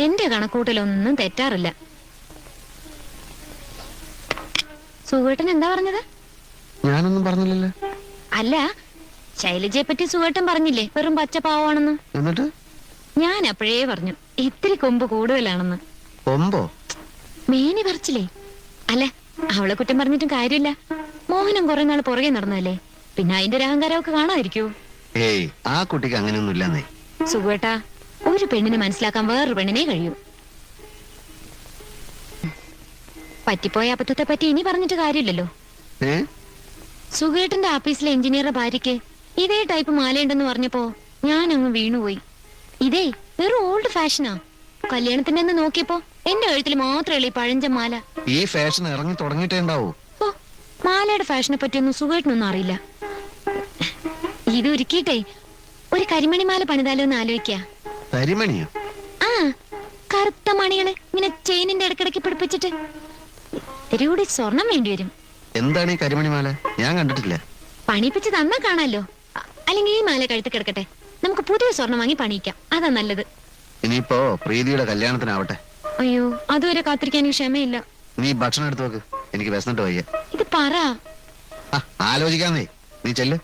എന്റെ കണക്കൂട്ടലൊന്നും തെറ്റാറില്ല. സുഖേട്ടൻ എന്താ പറഞ്ഞത്? ഞാനൊന്നും പറഞ്ഞില്ലല്ലോ. അല്ല, ശൈലജയെ പറ്റി സുഖേട്ടൻ പറഞ്ഞില്ലേ വെറും പച്ചപ്പാവാണെന്ന്? എന്നിട്ട് ഞാൻ അപ്പോഴേ പറഞ്ഞു ഇത്തിരി കൊമ്പ് കൂടുതലാണെന്ന്. കൊമ്പോ? മേനി പറിച്ചില്ലേ? അല്ല, അവളെ കുറ്റം പറഞ്ഞിട്ടും കാര്യമില്ല. മോഹനം കുറെ നാൾ പുറകെ നടന്നല്ലേ, പിന്നെ അതിന്റെ ഒരു അഹങ്കാരമൊക്കെ കാണാതിരിക്കൂ. ഏയ്, ആ കുട്ടിക്ക് അങ്ങനെയൊന്നും ഇല്ലെന്നേ. സുഖേട്ടാ, ഒരു പെണ്ണിനെ മനസ്സിലാക്കാൻ വേറൊരു പെണ്ണിനെ കഴിയൂ. പറ്റിപ്പോയ അബദ്ധത്തെ പറ്റി ഇനി പറഞ്ഞിട്ട് കാര്യമില്ലല്ലോ. സുഖേട്ടന്റെ ഓഫീസിലെ എഞ്ചിനീയറുടെ ഭാര്യയ്ക്ക് ഇതേ ടൈപ്പ് മാലയുണ്ടെന്ന് പറഞ്ഞപ്പോ ഞാൻ അങ്ങ് വീണുപോയി. ഇതേ വെറും ഓൾഡ് ഫാഷനാ. കല്യാണത്തിന്റെ നോക്കിയപ്പോ എന്റെ കഴുത്തിൽ മാത്രമേ ഈ പഴഞ്ച മാല. ഈ ഫാഷൻ ഇറങ്ങി തുടങ്ങിയിട്ടേ ഉണ്ടാവൂ. ഓ, മാലയുടെ ഫാഷനെ പറ്റിയൊന്നും സുഖേട്ടനൊന്നും അറിയില്ല. ഇത് ഒരുക്കിയിട്ടേ ഒരു കരിമണി മാല പണിതാലോ എന്ന് ആലോചിക്ക. കരിമണിയോ? ആ, കറുത്ത മണികള് ഇങ്ങനെ ചെയിനിന്റെ ഇടക്കിടക്ക് പിടിപ്പിച്ചിട്ട്. ഇത്തിരി സ്വർണം വേണ്ടി വരും. എന്താണ് ഈ കരിമണി മാല? ഞാൻ കണ്ടിട്ടില്ല. പണിപ്പിച്ച് തന്നാ കാണാലോ. അല്ലെങ്കിൽ ഈ മാല കഴുത്ത് കിടക്കട്ടെ, നമുക്ക് പുതിയ സ്വർണം വാങ്ങി പണിയിക്കാം. അതാ നല്ലത്. ഇനിയിപ്പോ പ്രീതിയുടെ കല്യാണത്തിനാവട്ടെ. അയ്യോ, അതുവരെ കാത്തിരിക്കാൻ എനിക്ക് ക്ഷമയില്ല. നീ ഭക്ഷണം എടുത്തു നോക്ക്, എനിക്ക് വിശന്നിട്ട് വയ്യ. ഇത് പറ. ആലോചിക്കാന്നേ, നീ ചെല്ല്.